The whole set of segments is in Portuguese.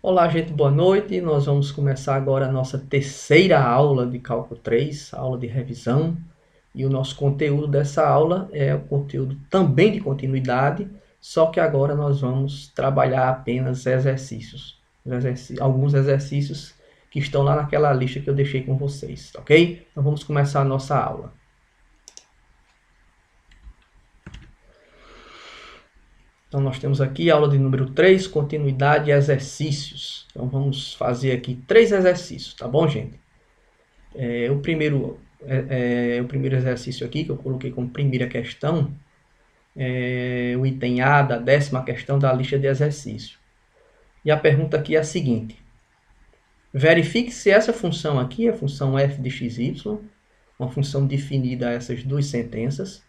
Olá, gente, boa noite. Nós vamos começar agora a nossa terceira aula de Cálculo 3, aula de revisão. E o nosso conteúdo dessa aula é o conteúdo também de continuidade, só que agora nós vamos trabalhar apenas exercícios. Alguns exercícios que estão lá naquela lista que eu deixei com vocês, ok? Então vamos começar a nossa aula. Então, nós temos aqui a aula de número 3, continuidade e exercícios. Então, vamos fazer aqui 3 exercícios, tá bom, gente? O primeiro exercício aqui, que eu coloquei como primeira questão, é o item A da 10ª questão da lista de exercício. E a pergunta aqui é a seguinte: verifique se essa função aqui, a função f de xy, uma função definida a essas duas sentenças,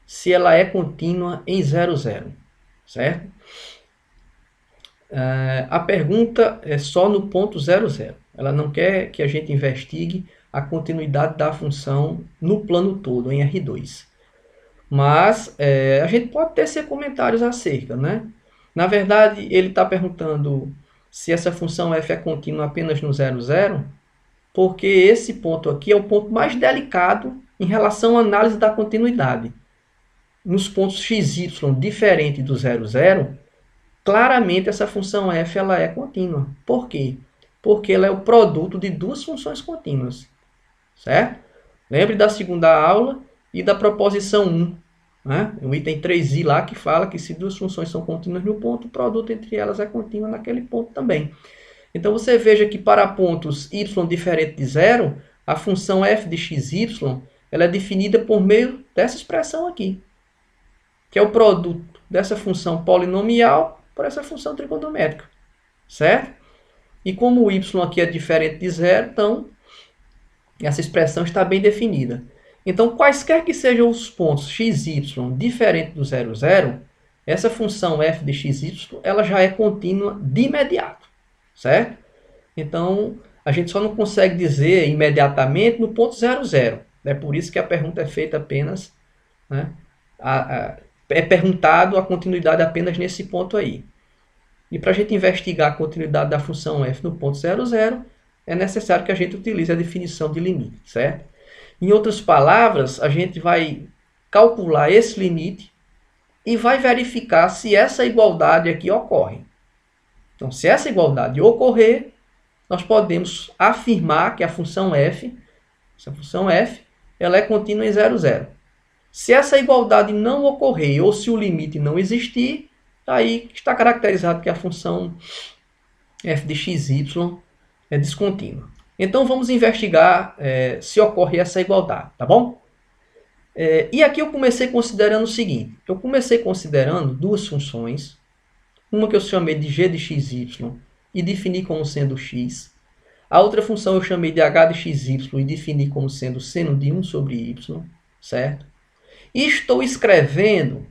se ela é contínua em 0, 0. Certo? A pergunta é só no ponto 0, 0. Ela não quer que a gente investigue a continuidade da função no plano todo, em R2. Mas a gente pode tecer comentários acerca, né? Na verdade, ele está perguntando se essa função f é contínua apenas no 0, 0, porque esse ponto aqui é o ponto mais delicado em relação à análise da continuidade. Nos pontos x, y diferente do 0, 0, claramente essa função f ela é contínua. Por quê? Porque ela é o produto de duas funções contínuas. Certo? Lembre da segunda aula e da proposição 1. Né? O item 3i lá que fala que se duas funções são contínuas no ponto, o produto entre elas é contínuo naquele ponto também. Então você veja que para pontos y diferente de 0, a função f de xy ela é definida por meio dessa expressão aqui, que é o produto dessa função polinomial por essa função trigonométrica, certo? E como o y aqui é diferente de 0, então essa expressão está bem definida. Então, quaisquer que sejam os pontos x, y diferente do 0, 0, essa função f de xy ela já é contínua de imediato, certo? Então, a gente só não consegue dizer imediatamente no ponto 0, 0. É por isso que a pergunta é feita apenas, né, é perguntado a continuidade apenas nesse ponto aí. E para a gente investigar a continuidade da função f no ponto 0, 0, é necessário que a gente utilize a definição de limite, certo? Em outras palavras, a gente vai calcular esse limite e vai verificar se essa igualdade aqui ocorre. Então, se essa igualdade ocorrer, nós podemos afirmar que a função f, ela é contínua em 0, 0. Se essa igualdade não ocorrer ou se o limite não existir, aí está caracterizado que a função f de xy é descontínua. Então vamos investigar se ocorre essa igualdade, tá bom? E aqui eu comecei considerando o seguinte: eu comecei considerando duas funções, uma que eu chamei de g de xy e defini como sendo x. A outra função eu chamei de h de xy e defini como sendo seno de 1 sobre y, certo? E estou escrevendo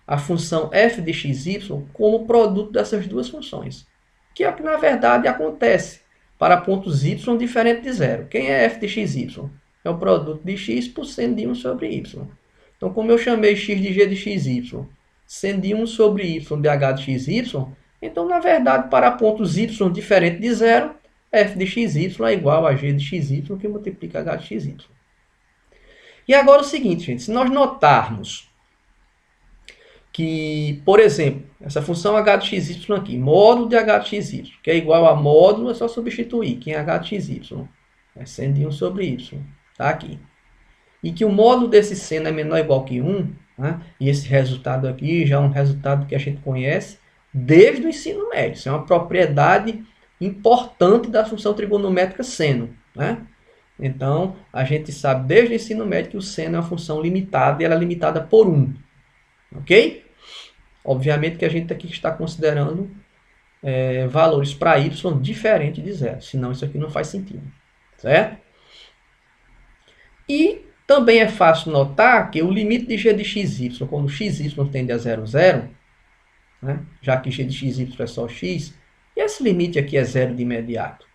a função f de xy como produto dessas duas funções, que é o que na verdade acontece para pontos y diferente de 0. Quem é f de xy? É o produto de x por seno de 1 sobre y. Então, como eu chamei x de g de xy, seno de 1 sobre y de h de xy, então, na verdade, para pontos y diferente de 0, f de xy é igual a g de xy, que multiplica h de xy. E agora o seguinte, gente, se nós notarmos que, por exemplo, essa função h de xy aqui, módulo de h de xy, que é igual a módulo, é só substituir, que é h de xy, é seno de 1 sobre y, tá aqui. E que o módulo desse seno é menor ou igual que 1, né? E esse resultado aqui já é um resultado que a gente conhece desde o ensino médio. Isso é uma propriedade importante da função trigonométrica seno, né? Então, a gente sabe desde o ensino médio que o seno é uma função limitada e ela é limitada por 1. Ok? Obviamente que a gente aqui está considerando valores para y diferente de 0. Senão isso aqui não faz sentido. Certo? E também é fácil notar que o limite de g de xy, quando xy tende a 0, 0, né, já que g de xy é só x, e esse limite aqui é 0 de imediato.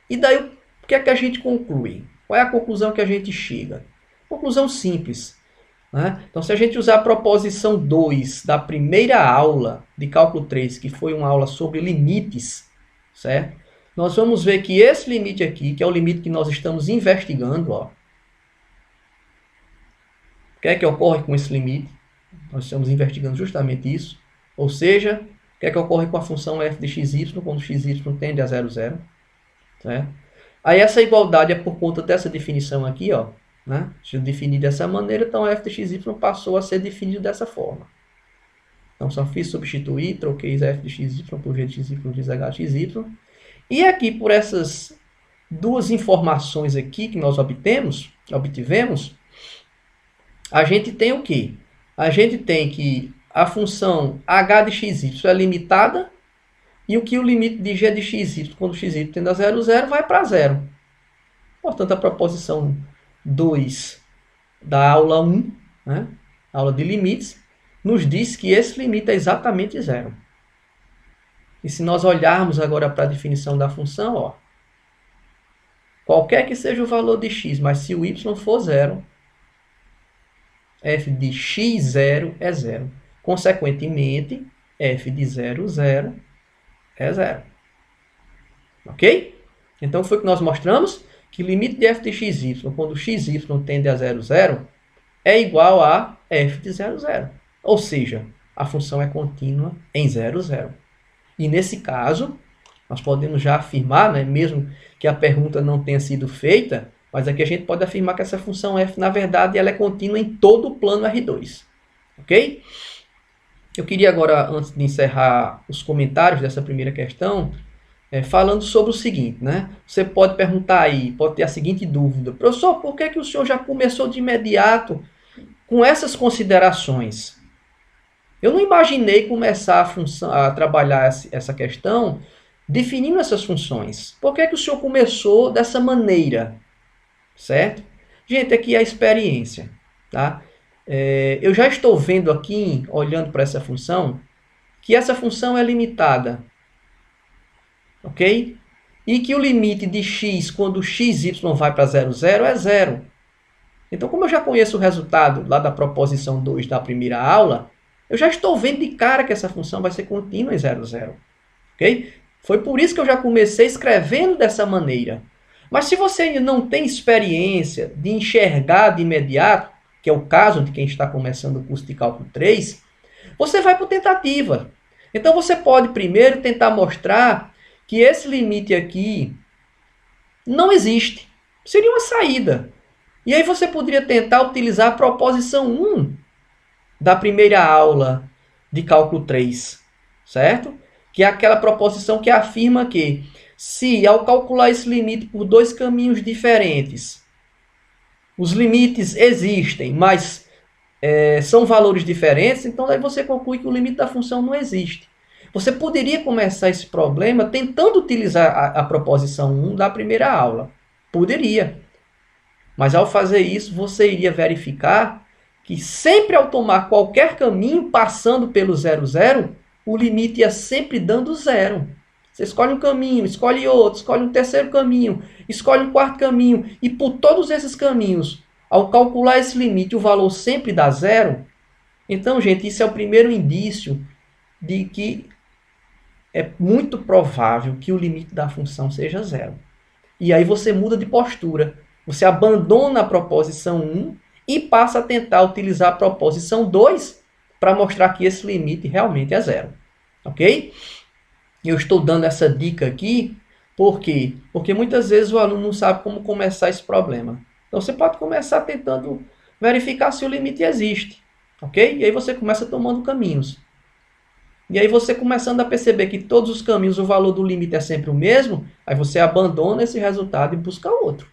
E daí o que é que a gente conclui? Qual é a conclusão que a gente chega? Conclusão simples. né? Então, se a gente usar a proposição 2 da primeira aula de cálculo 3, que foi uma aula sobre limites, certo? Nós vamos ver que esse limite aqui, que é o limite que nós estamos investigando, ó, o que é que ocorre com esse limite? Nós estamos investigando justamente isso. Ou seja, o que é que ocorre com a função f de xy quando xy tende a 0, 0. Certo? Aí essa igualdade é por conta dessa definição aqui, ó, né? Se eu definir dessa maneira, então f de xy passou a ser definido dessa forma. Então só fiz substituir, troquei f de xy por g de xy vezes h de xy. E aqui, por essas duas informações aqui que nós obtivemos, a gente tem o quê? A gente tem que a função h de xy é limitada e o que o limite de g de xy, quando xy tende a 0, 0, vai para 0. Portanto, a proposição 2 da aula 1, né, aula de limites, nos diz que esse limite é exatamente 0. E se nós olharmos agora para a definição da função, ó, qualquer que seja o valor de x, mas se o y for 0, f de x0 é 0. Consequentemente, f de 0, 0 é 0. Ok? Então, foi o que nós mostramos, que o limite de f de xy, quando xy tende a 0, 0, é igual a f de 0, 0. Ou seja, a função é contínua em 0, 0. E nesse caso, nós podemos já afirmar, né, mesmo que a pergunta não tenha sido feita, mas aqui a gente pode afirmar que essa função f, na verdade, ela é contínua em todo o plano R2. Ok? Eu queria agora, antes de encerrar os comentários dessa primeira questão, falando sobre o seguinte, né? Você pode perguntar aí, pode ter a seguinte dúvida: professor, por que o senhor já começou de imediato com essas considerações? Eu não imaginei começar a trabalhar essa questão definindo essas funções. Por que o senhor começou dessa maneira? Certo? Gente, aqui é a experiência. Tá? Eu já estou vendo aqui, olhando para essa função, que essa função é limitada. Ok? E que o limite de x, quando xy vai para 0, 0, é 0. Então, como eu já conheço o resultado lá da proposição 2 da primeira aula, eu já estou vendo de cara que essa função vai ser contínua em 0, 0. Ok? Foi por isso que eu já comecei escrevendo dessa maneira. Mas se você ainda não tem experiência de enxergar de imediato, que é o caso de quem está começando o curso de cálculo 3, você vai por tentativa. Então você pode primeiro tentar mostrar que esse limite aqui não existe. Seria uma saída. E aí você poderia tentar utilizar a proposição 1 da primeira aula de cálculo 3, certo? Que é aquela proposição que afirma que se, ao calcular esse limite por dois caminhos diferentes, os limites existem, mas são valores diferentes, então aí você conclui que o limite da função não existe. Você poderia começar esse problema tentando utilizar a proposição 1 da primeira aula. Poderia. Mas ao fazer isso, você iria verificar que sempre ao tomar qualquer caminho passando pelo 0, 0, o limite ia sempre dando 0. Você escolhe um caminho, escolhe outro, escolhe um terceiro caminho, escolhe um quarto caminho, e por todos esses caminhos, ao calcular esse limite, o valor sempre dá 0. Então, gente, isso é o primeiro indício de que é muito provável que o limite da função seja 0. E aí você muda de postura. Você abandona a proposição 1 e passa a tentar utilizar a proposição 2 para mostrar que esse limite realmente é 0. Ok? Eu estou dando essa dica aqui, por quê? Porque muitas vezes o aluno não sabe como começar esse problema. Então você pode começar tentando verificar se o limite existe. Ok? E aí você começa tomando caminhos. E aí você começando a perceber que todos os caminhos o valor do limite é sempre o mesmo, aí você abandona esse resultado e busca outro.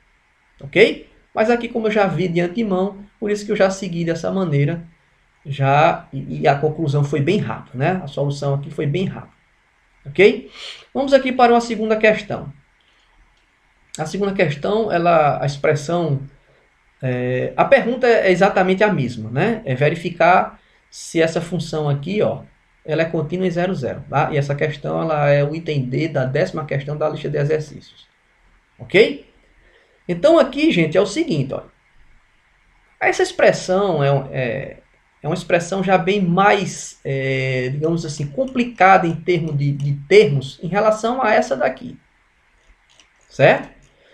Ok? Mas aqui, como eu já vi de antemão, por isso que eu já segui dessa maneira, e a conclusão foi bem rápida, né? A solução aqui foi bem rápida. Ok? Vamos aqui para uma segunda questão. A segunda questão, a expressão, a pergunta é exatamente a mesma, né? É verificar se essa função aqui, ó, ela é contínua em 0, 0. Tá? E essa questão ela é o item D da 10ª questão da lista de exercícios. Ok? Então aqui, gente, é o seguinte, ó. Essa expressão é uma expressão já bem mais, digamos assim, complicada em termos de termos em relação a essa daqui. Certo?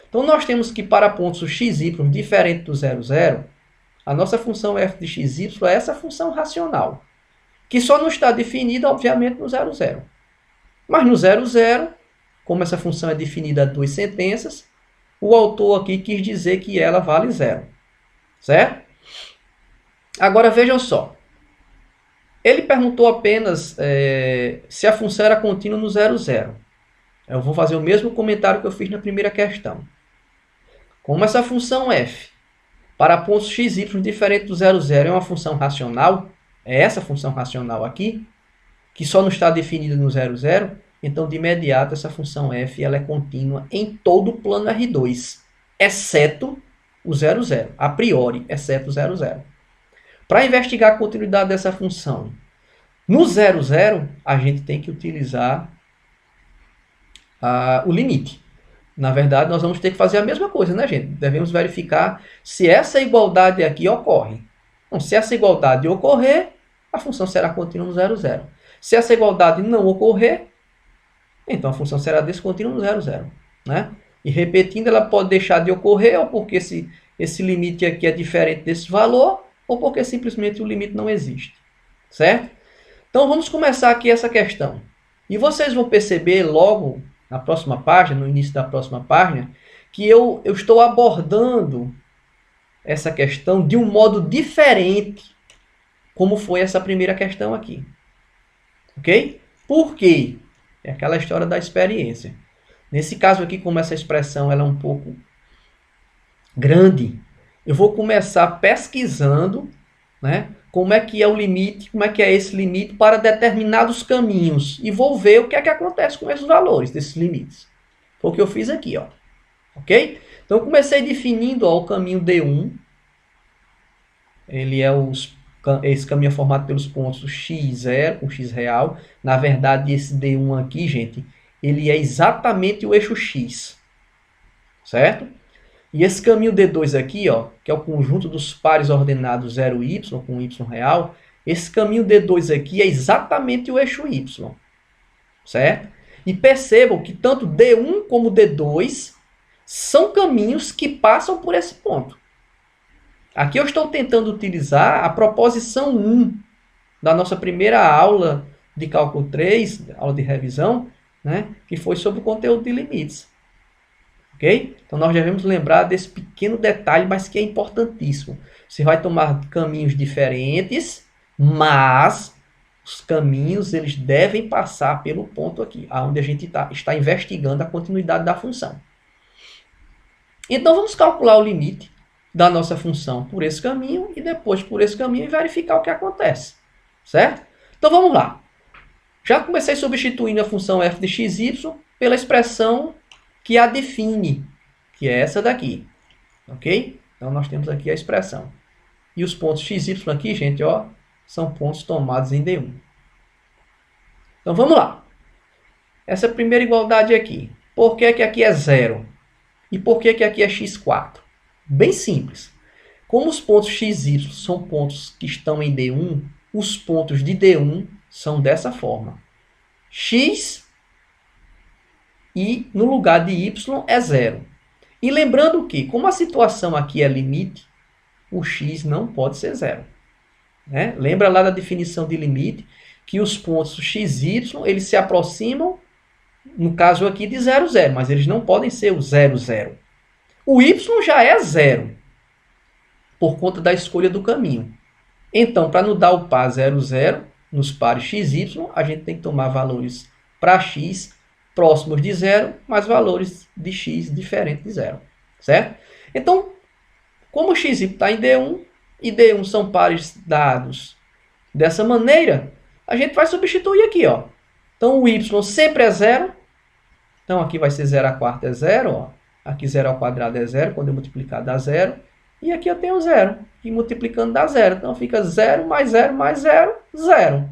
Então, nós temos que para pontos x, y diferente do 0, 0, a nossa função f de x, y é essa função racional, que só não está definida, obviamente, no 0, 0. Mas no 0, 0, como essa função é definida a duas sentenças, o autor aqui quis dizer que ela vale 0. Certo? Agora, vejam só. Ele perguntou apenas se a função era contínua no 0, 0. Eu vou fazer o mesmo comentário que eu fiz na primeira questão. Como essa função f para pontos x, y diferente do 0, 0 é uma função racional, é essa função racional aqui, que só não está definida no 0, 0, então de imediato essa função f ela é contínua em todo o plano R2, exceto o 0, 0, a priori, exceto o 0, 0. Para investigar a continuidade dessa função, no 0, 0, a gente tem que utilizar o limite. Na verdade, nós vamos ter que fazer a mesma coisa, né, gente? Devemos verificar se essa igualdade aqui ocorre. Então, se essa igualdade ocorrer, a função será contínua no 0, 0. Se essa igualdade não ocorrer, então a função será descontínua no 0, 0. Né? E repetindo, ela pode deixar de ocorrer, ou porque esse limite aqui é diferente desse valor, ou porque simplesmente o limite não existe. Certo? Então, vamos começar aqui essa questão. E vocês vão perceber logo na próxima página, no início da próxima página, que eu estou abordando essa questão de um modo diferente, como foi essa primeira questão aqui. Ok? Por quê? É aquela história da experiência. Nesse caso aqui, como essa expressão ela é um pouco grande, eu vou começar pesquisando, né, como é que é o limite, como é que é esse limite para determinados caminhos. E vou ver o que é que acontece com esses valores desses limites. Foi o que eu fiz aqui, ó. Ok? Então, eu comecei definindo o caminho D1. Ele é esse caminho é formado pelos pontos x0 com x real. Na verdade, esse D1 aqui, gente, ele é exatamente o eixo x. Certo? E esse caminho D2 aqui, ó, que é o conjunto dos pares ordenados 0y com y real, esse caminho D2 aqui é exatamente o eixo y. Certo? E percebam que tanto D1 como D2 são caminhos que passam por esse ponto. Aqui eu estou tentando utilizar a proposição 1 da nossa primeira aula de cálculo 3, aula de revisão, né, que foi sobre o conteúdo de limites. Okay? Então, nós devemos lembrar desse pequeno detalhe, mas que é importantíssimo. Você vai tomar caminhos diferentes, mas os caminhos eles devem passar pelo ponto aqui, onde a gente está investigando a continuidade da função. Então, vamos calcular o limite da nossa função por esse caminho e depois por esse caminho e verificar o que acontece. Certo? Então, vamos lá. Já comecei substituindo a função f de xy pela expressão que a define, que é essa daqui. Ok? Então, nós temos aqui a expressão. E os pontos xy aqui, gente, ó, são pontos tomados em D1. Então, vamos lá. Essa primeira igualdade aqui. Por que aqui é 0? E por que aqui é x4? Bem simples. Como os pontos xy são pontos que estão em D1, os pontos de D1 são dessa forma. X e no lugar de y é 0. E lembrando que, como a situação aqui é limite, o x não pode ser 0. Né? Lembra lá da definição de limite, que os pontos x e y eles se aproximam, no caso aqui, de 0, 0, mas eles não podem ser o 0, 0. O y já é 0, por conta da escolha do caminho. Então, para não dar o par 0, 0, nos pares x e y, a gente tem que tomar valores para x próximos de 0, mas valores de x diferentes de 0. Certo? Então, como x está em D1 e D1 são pares dados dessa maneira, a gente vai substituir aqui. Ó. Então, o y sempre é 0. Então, aqui vai ser 0 a quarta é 0. Ó. Aqui 0 ao quadrado é 0, quando eu multiplicar dá 0. E aqui eu tenho 0. E multiplicando dá 0. Então, fica 0 mais 0 mais 0, 0.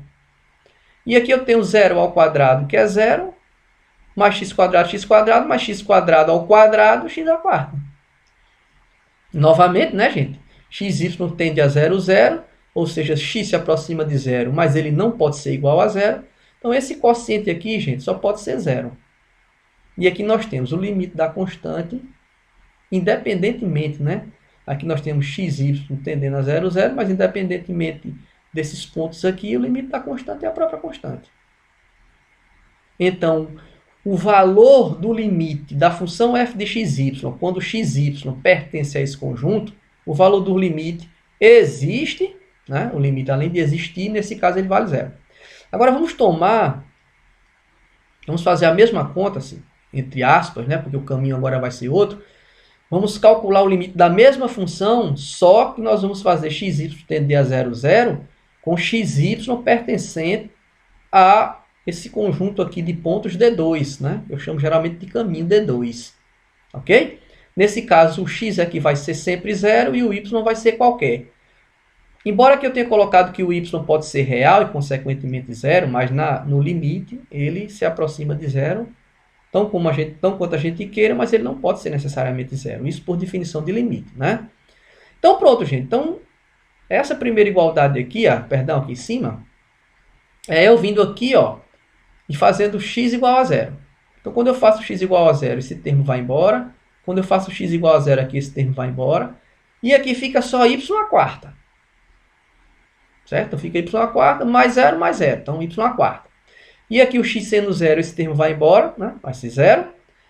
E aqui eu tenho 0 ao quadrado, que é 0. Mais x quadrado, mais x quadrado ao quadrado, x à quarta. Novamente, né, gente? xy tende a 0, 0, ou seja, x se aproxima de 0, mas ele não pode ser igual a 0. Então, esse quociente aqui, gente, só pode ser 0. E aqui nós temos o limite da constante, independentemente, né? Aqui nós temos xy tendendo a 0, 0, mas independentemente desses pontos aqui, o limite da constante é a própria constante. Então, o valor do limite da função f de xy, quando xy pertence a esse conjunto, o valor do limite existe, né? O limite, além de existir, nesse caso ele vale 0. Agora vamos fazer a mesma conta, assim, entre aspas, né? Porque o caminho agora vai ser outro. Vamos calcular o limite da mesma função, só que nós vamos fazer xy tender a 0, 0, com xy pertencente a esse conjunto aqui de pontos D2, né? Eu chamo geralmente de caminho D2, ok? Nesse caso, o x aqui vai ser sempre 0 e o y vai ser qualquer. Embora que eu tenha colocado que o y pode ser real e, consequentemente, 0, mas no limite ele se aproxima de 0, tão quanto a gente queira, mas ele não pode ser necessariamente 0. Isso por definição de limite, né? Então, pronto, gente. Então, essa primeira igualdade aqui, perdão, aqui em cima, é eu vindo aqui, ó, e fazendo x igual a 0. Então, quando eu faço x igual a 0, esse termo vai embora. Quando eu faço x igual a 0 aqui, esse termo vai embora. E aqui fica só y à quarta. Certo? Então, fica y à quarta mais 0 mais 0. Então, y à quarta. E aqui o x sendo 0, esse termo vai embora, né? Vai ser 0.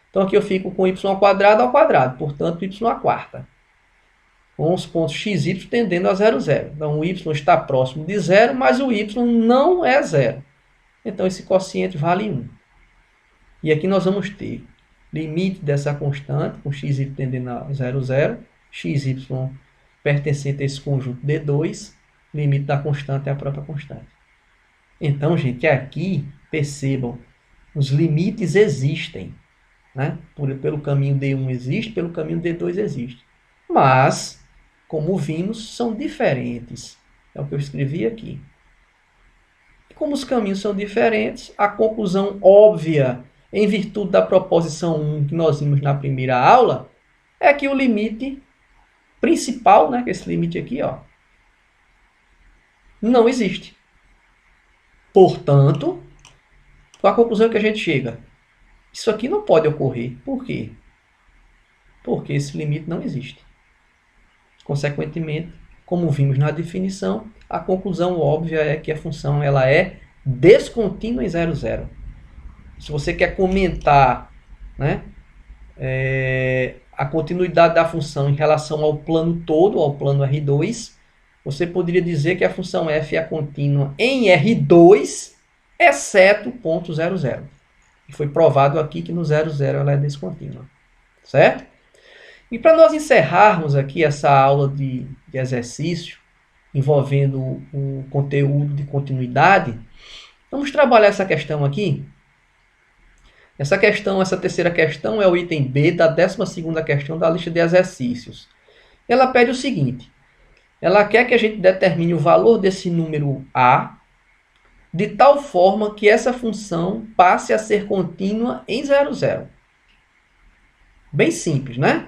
Então, aqui eu fico com y ao quadrado, portanto, y à quarta. Com os pontos xy tendendo a 0, 0. Então, o y está próximo de 0, mas o y não é 0. Então, esse quociente vale 1. E aqui nós vamos ter limite dessa constante, com xy tendendo a 0, 0. Xy pertencente a esse conjunto D2. Limite da constante é a própria constante. Então, gente, aqui, percebam, os limites existem. Né? Pelo caminho D1 existe, pelo caminho D2 existe. Mas, como vimos, são diferentes. É o que eu escrevi aqui. Como os caminhos são diferentes, a conclusão óbvia, em virtude da proposição 1 que nós vimos na primeira aula, é que o limite principal, né, que é esse limite aqui, ó, não existe. Portanto, a conclusão que a gente chega, isso aqui não pode ocorrer. Por quê? Porque esse limite não existe. Consequentemente, como vimos na definição, a conclusão óbvia é que a função ela é descontínua em 0, 0. Se você quer comentar, né, a continuidade da função em relação ao plano todo, ao plano R2, você poderia dizer que a função f é contínua em R2, exceto o ponto 0, 0. E foi provado aqui que no 0, 0 ela é descontínua. Certo? E para nós encerrarmos aqui essa aula de exercício, envolvendo o conteúdo de continuidade, vamos trabalhar essa questão aqui. Essa terceira questão é o item B da 12ª questão da lista de exercícios. Ela pede o seguinte: ela quer que a gente determine o valor desse número A de tal forma que essa função passe a ser contínua em 0, 0. Bem simples, né?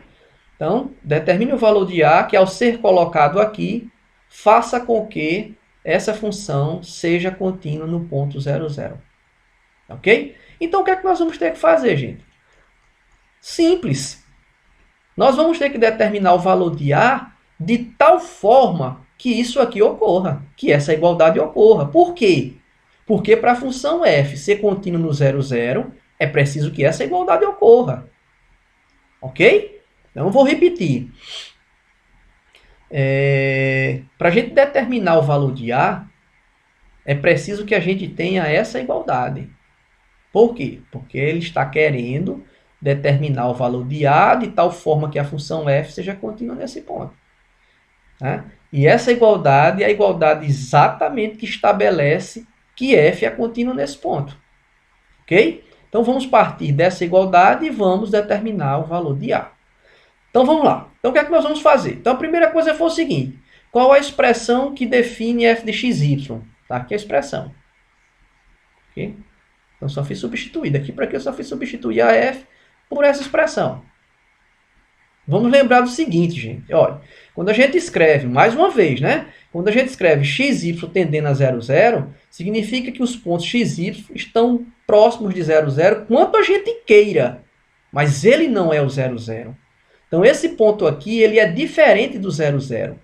Então, determine o valor de A que, ao ser colocado aqui, faça com que essa função seja contínua no ponto 0, 0. Ok? Então, o que é que nós vamos ter que fazer, gente? Simples. Nós vamos ter que determinar o valor de A de tal forma que isso aqui ocorra, que essa igualdade ocorra. Por quê? Porque para a função f ser contínua no 0, 0, é preciso que essa igualdade ocorra. Ok? Então, eu vou repetir. Para a gente determinar o valor de A, é preciso que a gente tenha essa igualdade. Por quê? Porque ele está querendo determinar o valor de A de tal forma que a função f seja contínua nesse ponto. Né? E essa igualdade é a igualdade exatamente que estabelece que f é contínua nesse ponto. Ok? Então, vamos partir dessa igualdade e vamos determinar o valor de A. Então, vamos lá. Então, o que é que nós vamos fazer? Então, a primeira coisa foi o seguinte. Qual a expressão que define f de xy? Tá? Aqui é a expressão. Ok? Então, só fiz substituir. Daqui para aqui eu só fiz substituir a f por essa expressão. vamos lembrar do seguinte, gente. Olha, quando a gente escreve, mais uma vez, né? Quando a gente escreve xy tendendo a 0, 0, significa que os pontos xy estão próximos de 0, 0 quanto a gente queira. Mas ele não é o 0, 0. Então, esse ponto aqui, ele é diferente do 0, 0.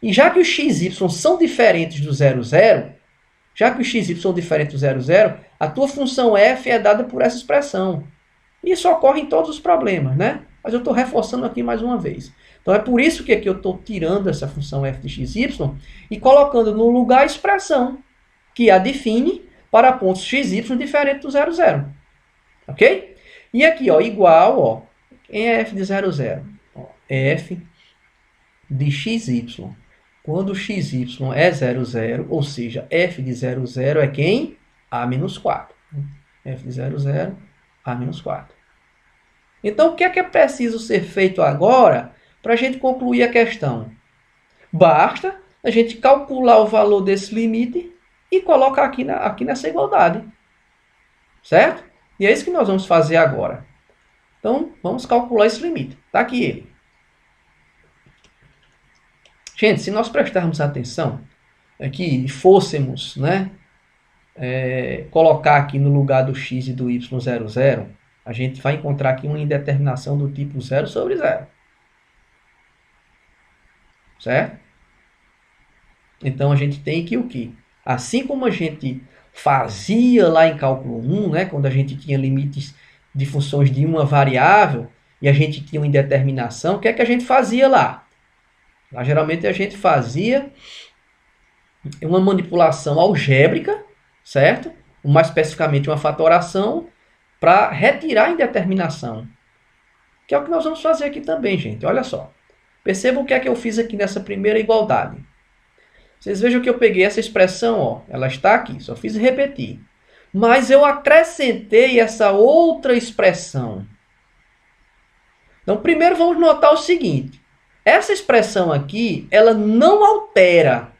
E já que os xy são diferentes do 0, 0, já que os xy são diferentes do 0, 0, a tua função f é dada por essa expressão. Isso ocorre em todos os problemas, né? Mas eu estou reforçando aqui mais uma vez. Então, é por isso que aqui eu estou tirando essa função f de xy e colocando no lugar a expressão que a define para pontos xy diferentes do 0, 0. Ok? E aqui, ó, igual, ó, quem é f de 0, 0? Ó, f de xy. Quando xy é 0, 0, ou seja, f de 0, 0 é quem? A menos 4. f de 0, 0, a menos 4. Então, o que é preciso ser feito agora para a gente concluir a questão? Basta a gente calcular o valor desse limite e colocar aqui nessa igualdade. Certo? E é isso que nós vamos fazer agora. Então, vamos calcular esse limite. Está aqui ele. Gente, se nós prestarmos atenção aqui e fôssemos, né, colocar aqui no lugar do x e do y 0, 0, a gente vai encontrar aqui uma indeterminação do tipo 0 sobre 0. Certo? Então, a gente tem que o quê? Assim como a gente fazia lá em cálculo 1, né, quando a gente tinha limites de funções de uma variável e a gente tinha uma indeterminação, o que é que a gente fazia lá? Lá, geralmente, a gente fazia uma manipulação algébrica, certo? Mais especificamente, uma fatoração para retirar a indeterminação. Que é o que nós vamos fazer aqui também, gente. Olha só. Percebam o que é que eu fiz aqui nessa primeira igualdade. Vocês vejam que eu peguei essa expressão, ó, ela está aqui, só fiz repetir. Mas eu acrescentei essa outra expressão. Então, primeiro vamos notar o seguinte. Essa expressão aqui, ela não altera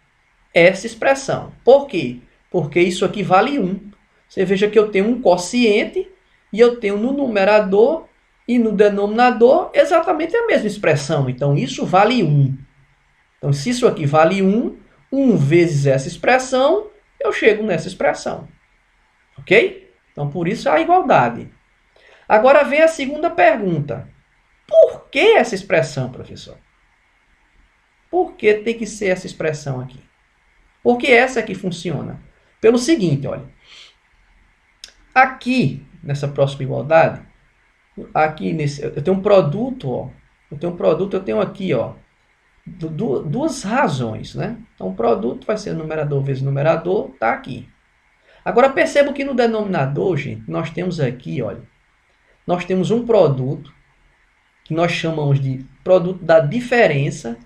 essa expressão. Por quê? Porque isso aqui vale 1. Você veja que eu tenho um quociente e eu tenho no numerador e no denominador exatamente a mesma expressão. Então, isso vale 1. Então, se isso aqui vale 1, 1 vezes essa expressão, eu chego nessa expressão. Ok? Então, por isso a igualdade. Agora vem a segunda pergunta. Por que essa expressão, professor? Por que tem que ser essa expressão aqui? Porque essa aqui funciona. Pelo seguinte, olha. Aqui, nessa próxima igualdade, aqui eu tenho um produto, ó. Eu tenho aqui, ó, duas razões, né? Então, o produto vai ser numerador vezes numerador, tá aqui. Agora, perceba que no denominador, gente, nós temos aqui, olha, nós temos um produto que nós chamamos de produto da diferença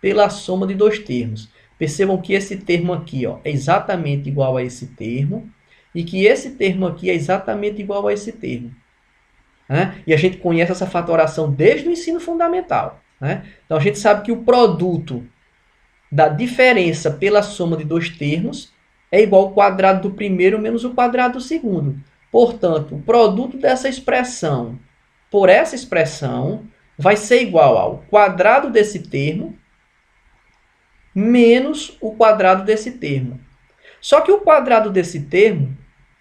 pela soma de dois termos. Percebam que esse termo aqui, ó, é exatamente igual a esse termo e que esse termo aqui é exatamente igual a esse termo. Né? E a gente conhece essa fatoração desde o ensino fundamental. Né? Então, a gente sabe que o produto da diferença pela soma de dois termos é igual ao quadrado do primeiro menos o quadrado do segundo. Portanto, o produto dessa expressão por essa expressão vai ser igual ao quadrado desse termo menos o quadrado desse termo. Só que o quadrado desse termo,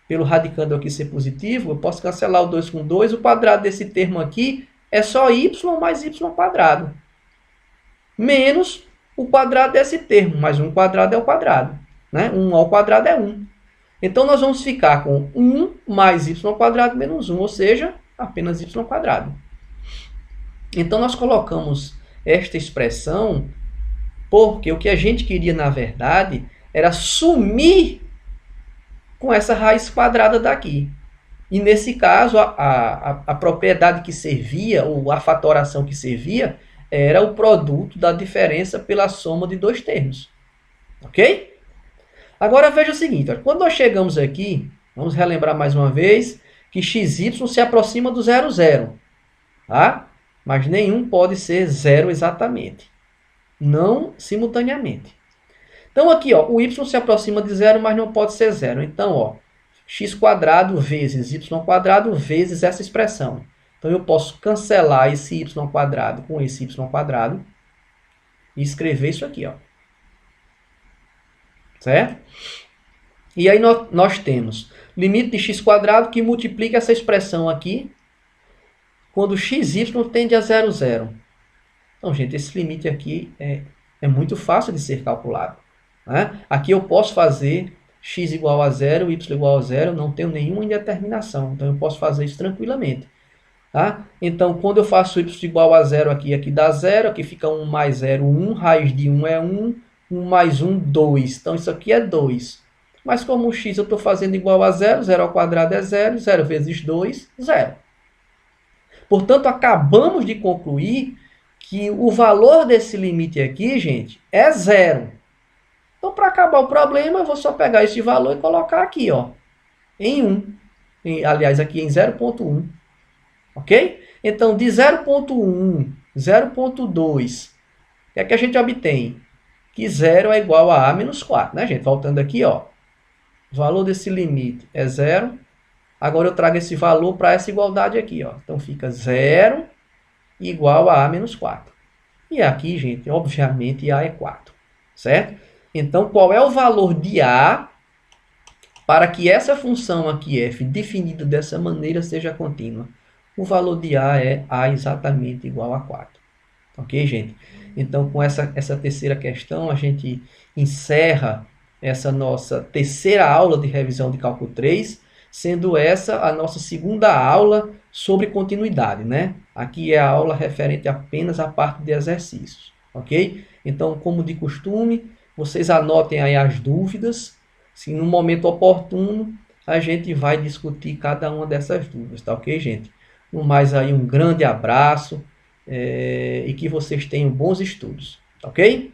pelo radicando aqui ser positivo, eu posso cancelar o 2 com 2, o quadrado desse termo aqui é só y mais y quadrado. Menos o quadrado desse termo, mais 1 quadrado é o quadrado. Né? 1 ao quadrado é 1. Então, nós vamos ficar com 1 mais y quadrado menos 1, ou seja, apenas y quadrado. Então, nós colocamos esta expressão porque o que a gente queria, na verdade, era sumir com essa raiz quadrada daqui. E, nesse caso, a propriedade que servia, ou a fatoração que servia, era o produto da diferença pela soma de dois termos. Ok? Agora, veja o seguinte. Olha, quando nós chegamos aqui, vamos relembrar mais uma vez, que xy se aproxima do 0, 0. Tá? Mas nenhum pode ser 0 exatamente. Não simultaneamente. Então, aqui, ó, o y se aproxima de 0, mas não pode ser 0. Então, ó, x² vezes y² vezes essa expressão. Então eu posso cancelar esse y quadrado com esse y quadrado e escrever isso aqui, ó. Certo? E aí nós temos limite de x quadrado que multiplica essa expressão aqui quando xy tende a 0, 0. Então, gente, esse limite aqui é muito fácil de ser calculado. Né? Aqui eu posso fazer x igual a 0, y igual a 0, não tenho nenhuma indeterminação. Então, eu posso fazer isso tranquilamente. Tá? Então, quando eu faço y igual a 0 aqui, aqui dá 0, aqui fica 1 mais 0, 1, raiz de 1 é 1, 1 mais 1, 2. Então, isso aqui é 2. Mas como o x eu estou fazendo igual a 0, 0 ao quadrado é 0, 0 vezes 2, 0. Portanto, acabamos de concluir que o valor desse limite aqui, gente, é 0. Então, para acabar o problema, eu vou só pegar esse valor e colocar aqui, ó, em 1. Aliás, aqui em 0,1. Ok? Então, de 0,1, 0,2, o que é que a gente obtém? Que 0 é igual a A menos 4, né, gente? Voltando aqui, ó. O valor desse limite é 0. Agora eu trago esse valor para essa igualdade aqui, ó. Então, fica 0 igual a A menos 4. E aqui, gente, obviamente, A é 4. Certo? Então, qual é o valor de A para que essa função aqui, f, definida dessa maneira, seja contínua? O valor de A é A exatamente igual a 4. Ok, gente? Então, com essa terceira questão, a gente encerra essa nossa terceira aula de revisão de cálculo 3, sendo essa a nossa segunda aula sobre continuidade, né? Aqui é a aula referente apenas à parte de exercícios, ok? Então, como de costume, vocês anotem aí as dúvidas. Se no momento oportuno, a gente vai discutir cada uma dessas dúvidas, tá ok, gente? No mais aí, um grande abraço e que vocês tenham bons estudos, ok?